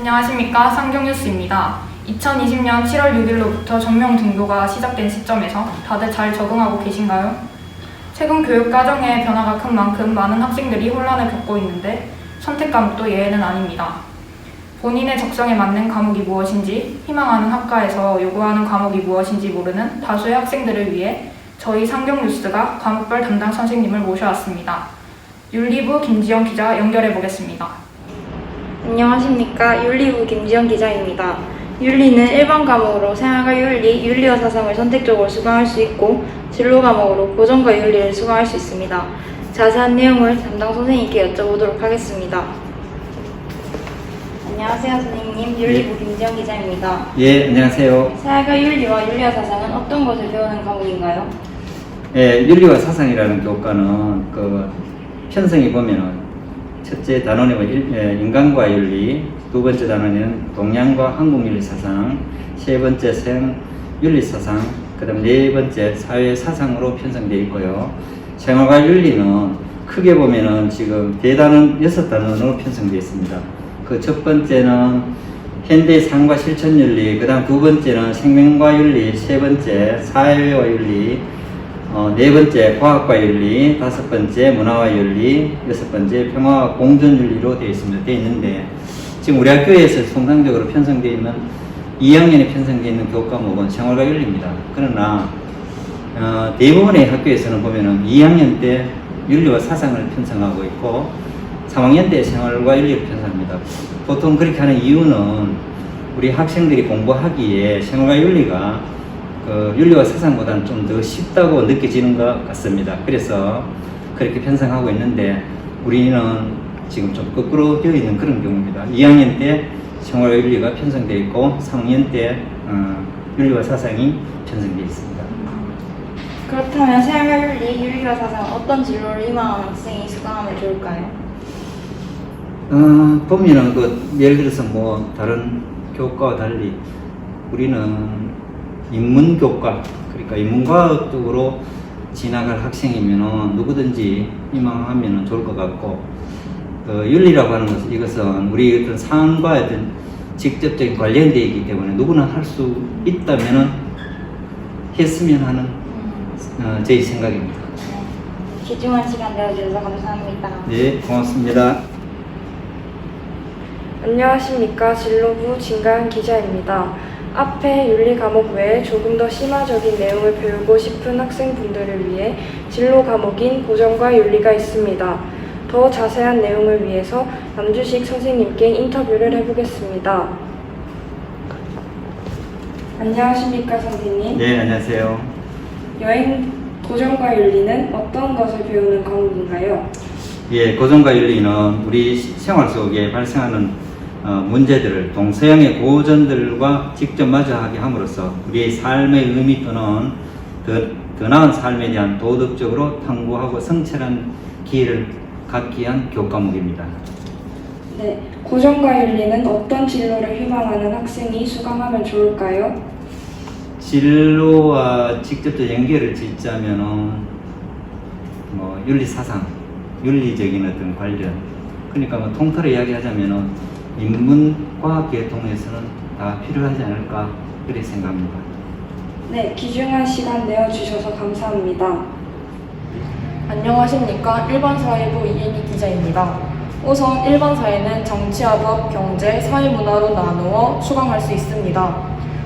안녕하십니까. 상경뉴스입니다. 2020년 7월 6일로부터 전면 등교가 시작된 시점에서 다들 잘 적응하고 계신가요? 최근 교육 과정의 변화가 큰 만큼 많은 학생들이 혼란을 겪고 있는데 선택 과목도 예외는 아닙니다. 본인의 적성에 맞는 과목이 무엇인지, 희망하는 학과에서 요구하는 과목이 무엇인지 모르는 다수의 학생들을 위해 저희 상경뉴스가 과목별 담당 선생님을 모셔왔습니다. 윤리부 김지영 기자 연결해 보겠습니다. 안녕하십니까. 윤리부 김지영 기자입니다. 윤리는 일반 과목으로 생활과 윤리, 윤리와 사상을 선택적으로 수강할 수 있고 진로 과목으로 고전과 윤리를 수강할 수 있습니다. 자세한 내용을 담당 선생님께 여쭤보도록 하겠습니다. 안녕하세요 선생님. 윤리부 김지영 기자입니다. 예, 안녕하세요. 생활과 윤리와 윤리와 사상은 어떤 것을 배우는 과목인가요? 예, 윤리와 사상이라는 교과는 편성에 보면은 첫째 단원이 인간과 윤리, 두 번째 단원은 동양과 한국 윤리 사상, 세 번째 생 윤리 사상, 그다음 네 번째 사회 사상으로 편성되어 있고요. 생활과 윤리는 크게 보면은 지금 대단원 6단원으로 편성되어 있습니다. 그 첫 번째는 현대 삶과 실천 윤리, 그다음 두 번째는 생명과 윤리, 세 번째 사회와 윤리, 네 번째 과학과 윤리, 다섯 번째 문화와 윤리, 여섯 번째 평화와 공존 윤리로 되어 있는데 지금 우리 학교에서 통상적으로 편성되어 있는 2학년에 편성되어 있는 교육 과목은 생활과 윤리입니다. 그러나 대부분의 학교에서는 보면은 2학년 때 윤리와 사상을 편성하고 있고 3학년 때 생활과 윤리를 편성합니다. 보통 그렇게 하는 이유는 우리 학생들이 공부하기에 생활과 윤리가 윤리와 사상보다는 좀 더 쉽다고 느껴지는 것 같습니다. 그래서 그렇게 편성하고 있는데 우리는 지금 좀 거꾸로 되어 있는 그런 경우입니다. 2학년 때 생활과 윤리가 편성되어 있고 3학년 때 윤리와 사상이 편성되어 있습니다. 그렇다면 생활과 윤리, 윤리와 사상 어떤 진로를 희망하는 학생이 수강하면 좋을까요? 보면은 예를 들어서 다른 교과와 달리 우리는 인문교과, 그러니까 인문과학 쪽으로 진학할 학생이면은 누구든지 희망하면 좋을 것 같고, 윤리라고 하는 것은 이것은 우리 어떤 상황과 어떤 직접적인 관련되어 있기 때문에 누구나 할 수 있다면은 했으면 하는 제 생각입니다. 귀중한 시간 내어주셔서 감사합니다. 네, 고맙습니다. 안녕하십니까. 진로부 진가은 기자입니다. 앞에 윤리 과목 외에 조금 더 심화적인 내용을 배우고 싶은 학생분들을 위해 진로 과목인 고전과 윤리가 있습니다. 더 자세한 내용을 위해서 남주식 선생님께 인터뷰를 해보겠습니다. 안녕하십니까 선생님. 네, 안녕하세요. 여행 고전과 윤리는 어떤 것을 배우는 과목인가요? 예, 고전과 윤리는 우리 생활 속에 발생하는 문제들을 동서양의 고전들과 직접 마주하게 함으로써 우리의 삶의 의미 또는 더 나은 삶에 대한 도덕적으로 탐구하고 성찰한 기회를 갖기 위한 교육 과목입니다. 네, 고전과 윤리는 어떤 진로를 희망하는 학생이 수강하면 좋을까요? 진로와 직접적 연결을 짓자면은 윤리 사상, 윤리적인 어떤 관련, 그러니까 통틀어 이야기하자면은 인문과학 계통에서는 다 필요하지 않을까 그렇게 생각합니다. 네, 귀중한 시간 내어주셔서 감사합니다. 안녕하십니까. 1번 사회부 이인희 기자입니다. 우선 1번 사회는 정치와 법, 경제, 사회문화로 나누어 수강할 수 있습니다.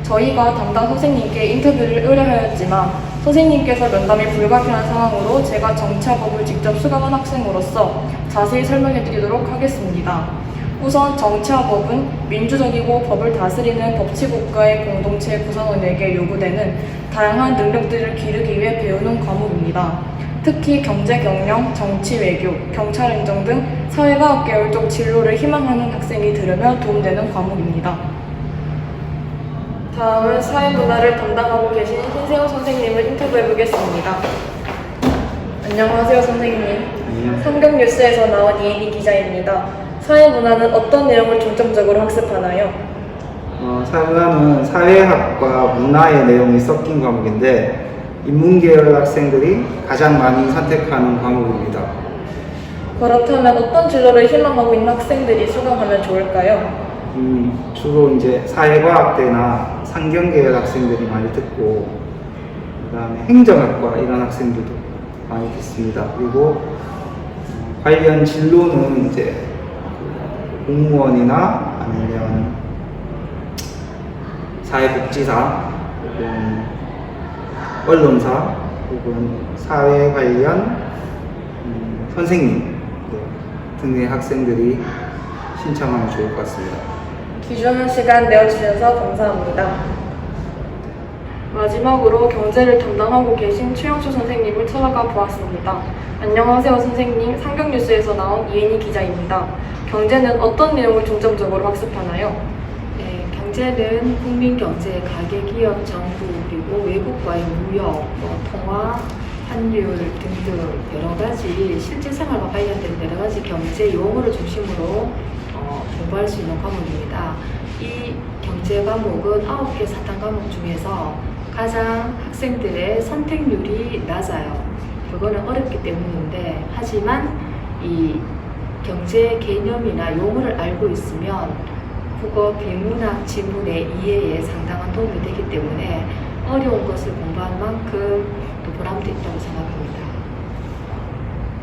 저희가 담당 선생님께 인터뷰를 의뢰하였지만 선생님께서 면담이 불가피한 상황으로 제가 정치와 법을 직접 수강한 학생으로서 자세히 설명해 드리도록 하겠습니다. 우선 정치와 법은 민주적이고 법을 다스리는 법치국가의 공동체 구성원에게 요구되는 다양한 능력들을 기르기 위해 배우는 과목입니다. 특히 경제 경영, 정치 외교, 경찰 행정 등 사회과학 계열 쪽 진로를 희망하는 학생이 들으면 도움되는 과목입니다. 다음은 사회문화를 담당하고 계신 신세호 선생님을 인터뷰해 보겠습니다. 안녕하세요 선생님. 상경뉴스에서 나온 이인희 기자입니다. 사회문화는 어떤 내용을 중점적으로 학습하나요? 사회문화는 사회학과 문화의 내용이 섞인 과목인데 인문계열 학생들이 가장 많이 선택하는 과목입니다. 그렇다면 어떤 진로를 희망하고 있는 학생들이 수강하면 좋을까요? 주로 이제 사회과학대나 상경계열 학생들이 많이 듣고, 그다음에 행정학과 이런 학생들도 많이 듣습니다. 그리고 관련 진로는 이제 공무원이나 아니면 사회복지사 혹은 언론사 혹은 사회 관련 선생님 등의 학생들이 신청하면 좋을 것 같습니다. 귀중한 시간 내어주셔서 감사합니다. 마지막으로 경제를 담당하고 계신 최영수 선생님을 찾아가 보았습니다. 안녕하세요 선생님, 상경뉴스에서 나온 이혜니 기자입니다. 경제는 어떤 내용을 중점적으로 학습하나요? 네, 경제는 국민 경제, 가계, 기업, 정부, 그리고 외국과의 무역, 통화, 환율 등등 여러 가지 실제 생활과 관련된 여러 가지 경제 용어를 중심으로 공부할 수 있는 과목입니다. 이 경제 과목은 9개 사탐 과목 중에서 가장 학생들의 선택률이 낮아요. 그거는 어렵기 때문인데, 하지만 이 경제 개념이나 용어를 알고 있으면 국어, 비문학, 지문의 이해에 상당한 도움이 되기 때문에 어려운 것을 공부한 만큼 또 보람도 있다고 생각합니다.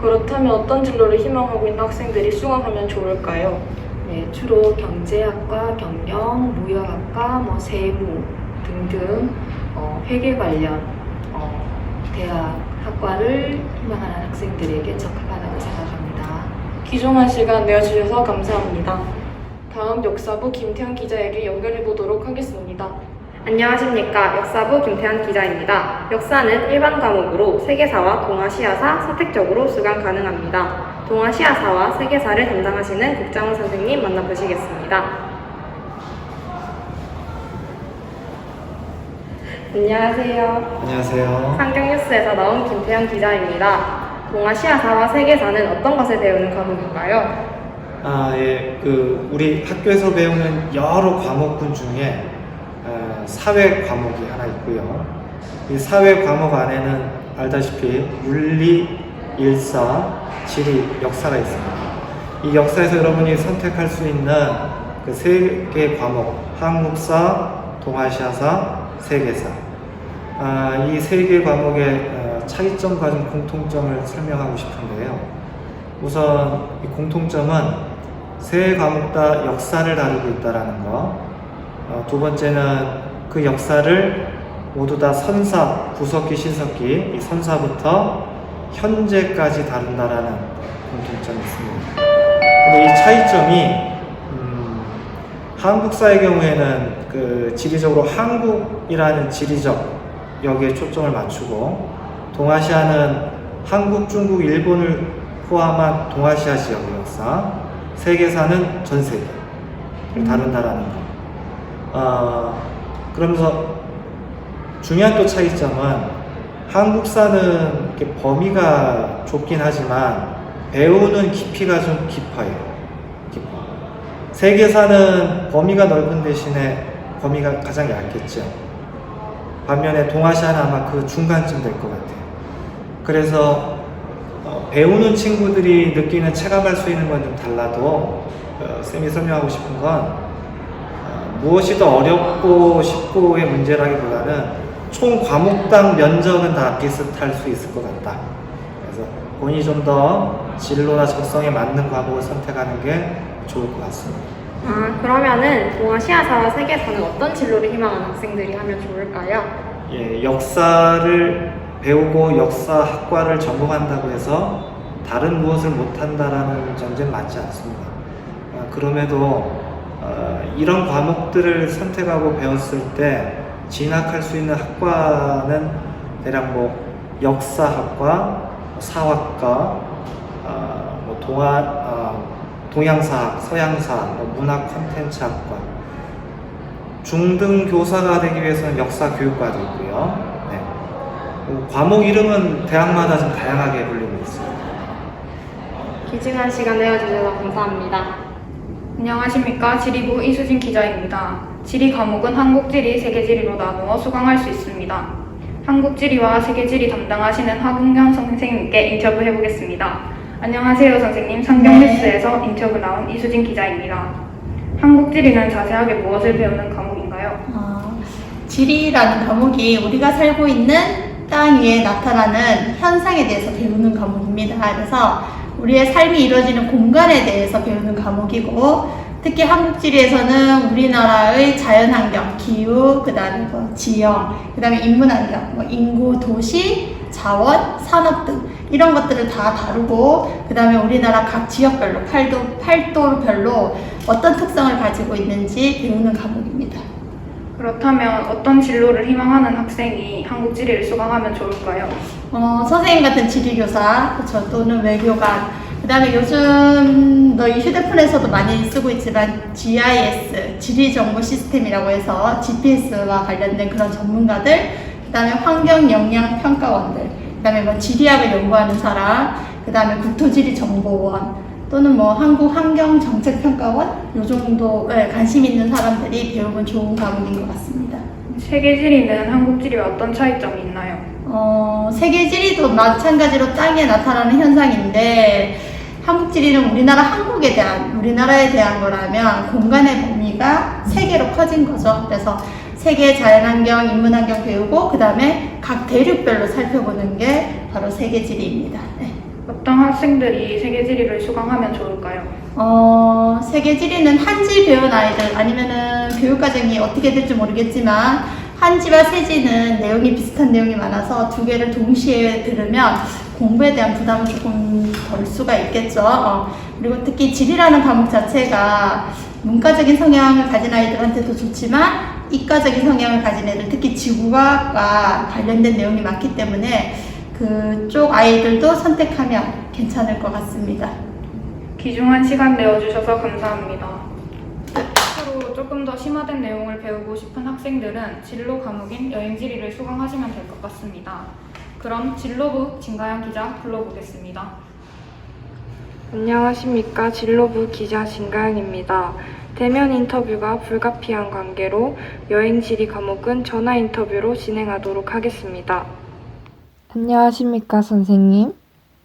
그렇다면 어떤 진로를 희망하고 있는 학생들이 수강하면 좋을까요? 네, 주로 경제학과, 경영, 무역학과, 세무 등등 회계 관련 대학 학과를 희망하는 학생들에게 적합하다고 생각합니다. 귀중한 시간 내어주셔서 감사합니다. 다음 역사부 김태현 기자에게 연결해 보도록 하겠습니다. 안녕하십니까. 역사부 김태한 기자입니다. 역사는 일반 과목으로 세계사와 동아시아사 선택적으로 수강 가능합니다. 동아시아사와 세계사를 담당하시는 국장훈 선생님 만나보시겠습니다. 안녕하세요. 안녕하세요. 상경뉴스에서 나온 김태현 기자입니다. 동아시아사와 세계사는 어떤 것을 배우는 과목인가요? 예, 우리 학교에서 배우는 여러 과목군 중에 사회 과목이 하나 있고요. 이 사회 과목 안에는 알다시피 윤리, 일사, 지리, 역사가 있습니다. 이 역사에서 여러분이 선택할 수 있는 그 세 개의 과목, 한국사, 동아시아사, 세계사. 이 세 개의 과목의 차이점과 좀 공통점을 설명하고 싶은데요. 우선 이 공통점은 세 과목 다 역사를 다루고 있다는 거. 두 번째는 그 역사를 모두 다 선사, 구석기, 신석기, 이 선사부터 현재까지 다룬다라는 공통점이 있습니다. 근데 이 차이점이 한국사의 경우에는 그 지리적으로 한국이라는 지리적 여기에 초점을 맞추고, 동아시아는 한국, 중국, 일본을 포함한 동아시아 지역의 역사, 세계사는 전 세계를 다룬다라는 거. 그러면서 중요한 또 차이점은 한국사는 이렇게 범위가 좁긴 하지만 배우는 깊이가 좀 깊어요. 깊어. 세계사는 범위가 넓은 대신에 범위가 가장 얇겠죠. 반면에 동아시아는 아마 그 중간쯤 될 것 같아요. 그래서 배우는 친구들이 느끼는 체감할 수 있는 건 좀 달라도 쌤이 설명하고 싶은 건 무엇이 더 어렵고 쉽고의 문제라기보다는 총 과목당 면적은 다 비슷할 수 있을 것 같다. 그래서 본인이 좀 더 진로나 적성에 맞는 과목을 선택하는 게 좋을 것 같습니다. 그러면은 동아시아사와 세계사는 어떤 진로를 희망하는 학생들이 하면 좋을까요? 예, 역사를 배우고 역사학과를 전공한다고 해서 다른 무엇을 못한다라는 전제는 맞지 않습니다. 그럼에도 이런 과목들을 선택하고 배웠을 때 진학할 수 있는 학과는 대략 역사학과, 사학과, 동양사학, 서양사학, 문학 콘텐츠학과, 중등 교사가 되기 위해서는 역사 교육과도 있고요. 네. 과목 이름은 대학마다 좀 다양하게 불리고 있습니다. 귀중한 시간 내어주셔서 감사합니다. 안녕하십니까. 지리부 이수진 기자입니다. 지리 과목은 한국지리, 세계지리로 나누어 수강할 수 있습니다. 한국지리와 세계지리 담당하시는 하근경 선생님께 인터뷰 해보겠습니다. 안녕하세요 선생님. 상경뉴스에서 인터뷰 나온 이수진 기자입니다. 한국지리는 자세하게 무엇을 배우는 과목인가요? 지리라는 과목이 우리가 살고 있는 땅 위에 나타나는 현상에 대해서 배우는 과목입니다. 그래서 우리의 삶이 이루어지는 공간에 대해서 배우는 과목이고, 특히 한국지리에서는 우리나라의 자연환경, 기후, 그 다음에 지형, 그 다음에 인문환경, 인구, 도시, 자원, 산업 등 이런 것들을 다 다루고, 그 다음에 우리나라 각 지역별로, 팔도별로 어떤 특성을 가지고 있는지 배우는 과목입니다. 그렇다면 어떤 진로를 희망하는 학생이 한국지리를 수강하면 좋을까요? 선생님 같은 지리교사, 그쵸, 또는 외교관, 그 다음에 요즘 너희 휴대폰에서도 많이 쓰고 있지만 GIS, 지리정보 시스템이라고 해서 GPS와 관련된 그런 전문가들, 그 다음에 환경영향평가원들, 그 다음에 지리학을 연구하는 사람, 그 다음에 국토지리정보원, 또는 한국환경정책평가원, 요 정도에 관심 있는 사람들이 배우면 좋은 과목인 것 같습니다. 세계지리는 한국지리와 어떤 차이점이 있나요? 세계지리도 마찬가지로 땅에 나타나는 현상인데, 한국지리는 우리나라에 대한 거라면 공간의 범위가 세계로 커진 거죠. 그래서 세계 자연환경, 인문환경 배우고, 그 다음에 각 대륙별로 살펴보는 게 바로 세계지리입니다. 네. 어떤 학생들이 세계지리를 수강하면 좋을까요? 세계지리는 한지 배운 아이들, 아니면은 교육과정이 어떻게 될지 모르겠지만, 한지와 세지는 내용이 비슷한 내용이 많아서 두 개를 동시에 들으면 공부에 대한 부담은 조금 덜 수가 있겠죠. 그리고 특히 지리라는 과목 자체가 문과적인 성향을 가진 아이들한테도 좋지만, 이과적인 성향을 가진 애들, 특히 지구과학과 관련된 내용이 많기 때문에 그쪽 아이들도 선택하면 괜찮을 것 같습니다. 귀중한 시간 내어주셔서 감사합니다. 앞으로 조금 더 심화된 내용을 배우고 싶은 학생들은 진로 과목인 여행지리를 수강하시면 될 것 같습니다. 그럼 진로부 진가영 기자 불러보겠습니다. 안녕하십니까. 진로부 기자 진가영입니다. 대면 인터뷰가 불가피한 관계로 여행지리 과목은 전화 인터뷰로 진행하도록 하겠습니다. 안녕하십니까, 선생님.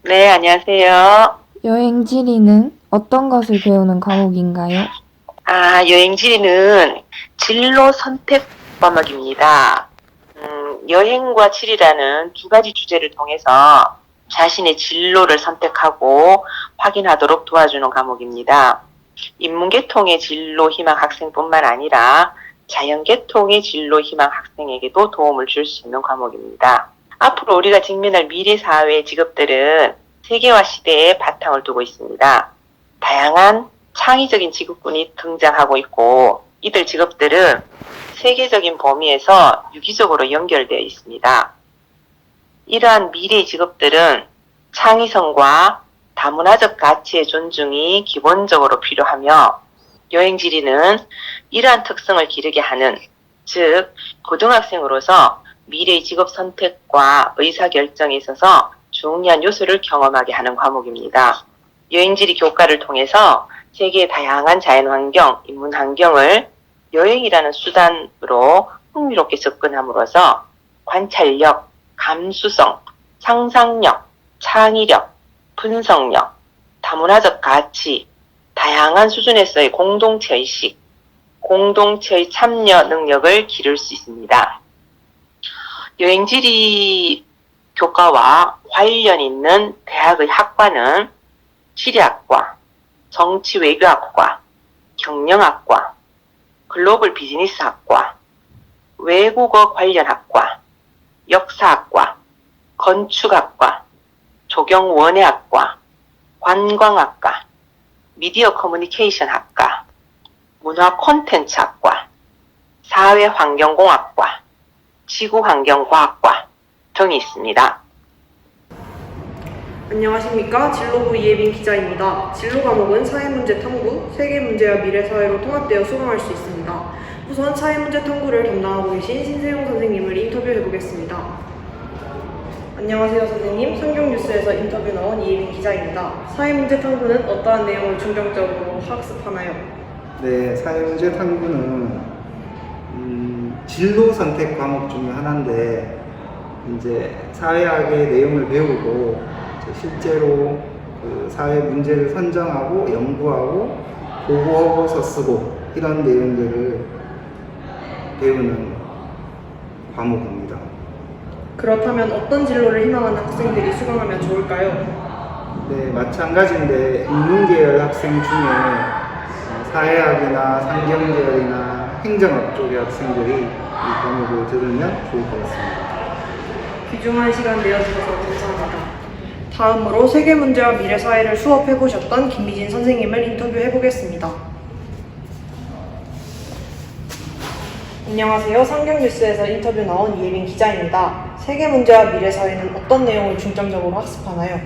네, 안녕하세요. 여행지리는 어떤 것을 배우는 과목인가요? 여행지리는 진로 선택 과목입니다. 여행과 지리라는 두 가지 주제를 통해서 자신의 진로를 선택하고 확인하도록 도와주는 과목입니다. 인문계통의 진로 희망 학생뿐만 아니라 자연계통의 진로 희망 학생에게도 도움을 줄 수 있는 과목입니다. 앞으로 우리가 직면할 미래 사회의 직업들은 세계화 시대에 바탕을 두고 있습니다. 다양한 창의적인 직업군이 등장하고 있고, 이들 직업들은 세계적인 범위에서 유기적으로 연결되어 있습니다. 이러한 미래의 직업들은 창의성과 다문화적 가치의 존중이 기본적으로 필요하며, 여행지리는 이러한 특성을 기르게 하는, 즉 고등학생으로서 미래의 직업 선택과 의사결정에 있어서 중요한 요소를 경험하게 하는 과목입니다. 여행지리 교과를 통해서 세계의 다양한 자연환경, 인문환경을 여행이라는 수단으로 흥미롭게 접근함으로써 관찰력, 감수성, 상상력, 창의력, 분석력, 다문화적 가치, 다양한 수준에서의 공동체의식, 공동체의 참여 능력을 기를 수 있습니다. 여행지리 교과와 관련 있는 대학의 학과는 지리학과, 정치외교학과, 경영학과, 글로벌 비즈니스학과, 외국어 관련 학과, 역사학과, 건축학과, 조경원예학과, 관광학과, 미디어 커뮤니케이션 학과, 문화 콘텐츠 학과, 사회환경공학과, 지구환경과학과 등이 있습니다. 안녕하십니까. 진로부 이예빈 기자입니다. 진로 과목은 사회문제 탐구, 세계문제와 미래사회로 통합되어 수강할 수 있습니다. 우선 사회문제 탐구를 담당하고 계신 신세용 선생님을 인터뷰해보겠습니다. 안녕하세요, 선생님. 성경뉴스에서 인터뷰 나온 이예빈 기자입니다. 사회문제 탐구는 어떠한 내용을 중점적으로 학습하나요? 네, 사회문제 탐구는 진로 선택 과목 중에 하나인데, 이제 사회학의 내용을 배우고 실제로 그 사회 문제를 선정하고 연구하고 보고서 쓰고 이런 내용들을 배우는 과목입니다. 그렇다면 어떤 진로를 희망하는 학생들이 수강하면 좋을까요? 네, 마찬가지인데 인문계열 학생 중에 사회학이나 상경계열이나 행정학 쪽의 학생들이 이 과목을 들으면 좋을 것 같습니다. 귀중한 시간 내어주셔서 감사합니다. 다음으로 세계문제와 미래사회를 수업해보셨던 김미진 선생님을 인터뷰해보겠습니다. 안녕하세요. 상경뉴스에서 인터뷰 나온 이예빈 기자입니다. 세계문제와 미래사회는 어떤 내용을 중점적으로 학습하나요?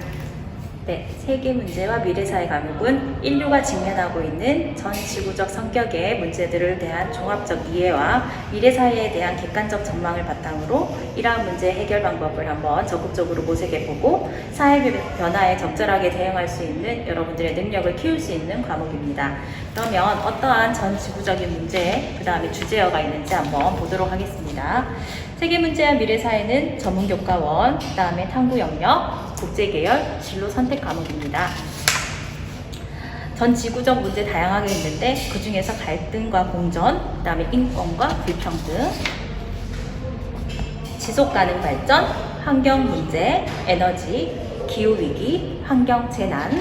네, 세계 문제와 미래사회 과목은 인류가 직면하고 있는 전 지구적 성격의 문제들을 대한 종합적 이해와 미래사회에 대한 객관적 전망을 바탕으로 이러한 문제 해결 방법을 한번 적극적으로 모색해보고 사회 변화에 적절하게 대응할 수 있는 여러분들의 능력을 키울 수 있는 과목입니다. 그러면 어떠한 전 지구적인 문제, 그 다음에 주제어가 있는지 한번 보도록 하겠습니다. 세계 문제와 미래사회는 전문교과원, 그 다음에 탐구 영역, 국제계열, 진로 선택 과목입니다. 전 지구적 문제 다양하게 있는데 그 중에서 갈등과 공존, 그 다음에 인권과 불평등, 지속가능 발전, 환경 문제, 에너지, 기후위기, 환경 재난,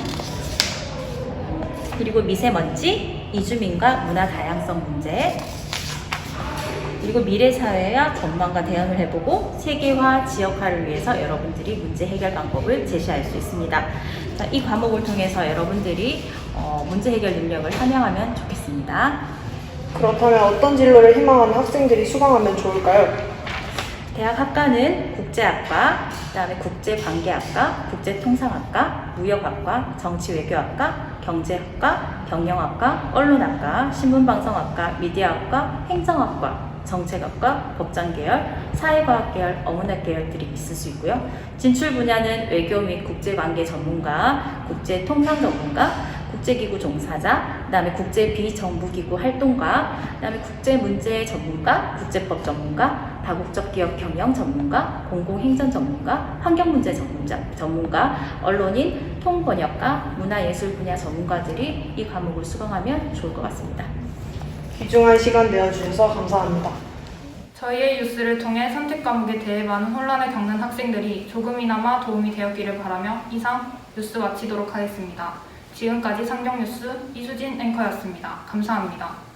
그리고 미세먼지, 이주민과 문화 다양성 문제, 그리고 미래사회와 전망과 대응을 해보고 세계화, 지역화를 위해서 여러분들이 문제 해결 방법을 제시할 수 있습니다. 자, 이 과목을 통해서 여러분들이 문제 해결 능력을 함양하면 좋겠습니다. 그렇다면 어떤 진로를 희망하는 학생들이 수강하면 좋을까요? 대학 학과는 국제학과, 그 다음에 국제관계학과, 국제통상학과, 무역학과, 정치외교학과, 경제학과, 경영학과, 언론학과, 신문방송학과, 미디어학과, 행정학과, 정책학과, 법장계열, 사회과학계열, 어문학계열들이 있을 수 있고요. 진출 분야는 외교 및 국제관계 전문가, 국제통상 전문가, 국제기구 종사자, 그 다음에 국제비정부기구 활동가, 그 다음에 국제문제 전문가, 국제법 전문가, 다국적 기업 경영 전문가, 공공행정 전문가, 환경문제 전문가, 언론인, 통번역가, 문화예술 분야 전문가들이 이 과목을 수강하면 좋을 것 같습니다. 귀중한 시간 내어주셔서 감사합니다. 저희의 뉴스를 통해 선택 과목에 대해 많은 혼란을 겪는 학생들이 조금이나마 도움이 되었기를 바라며 이상 뉴스 마치도록 하겠습니다. 지금까지 상경뉴스 이수진 앵커였습니다. 감사합니다.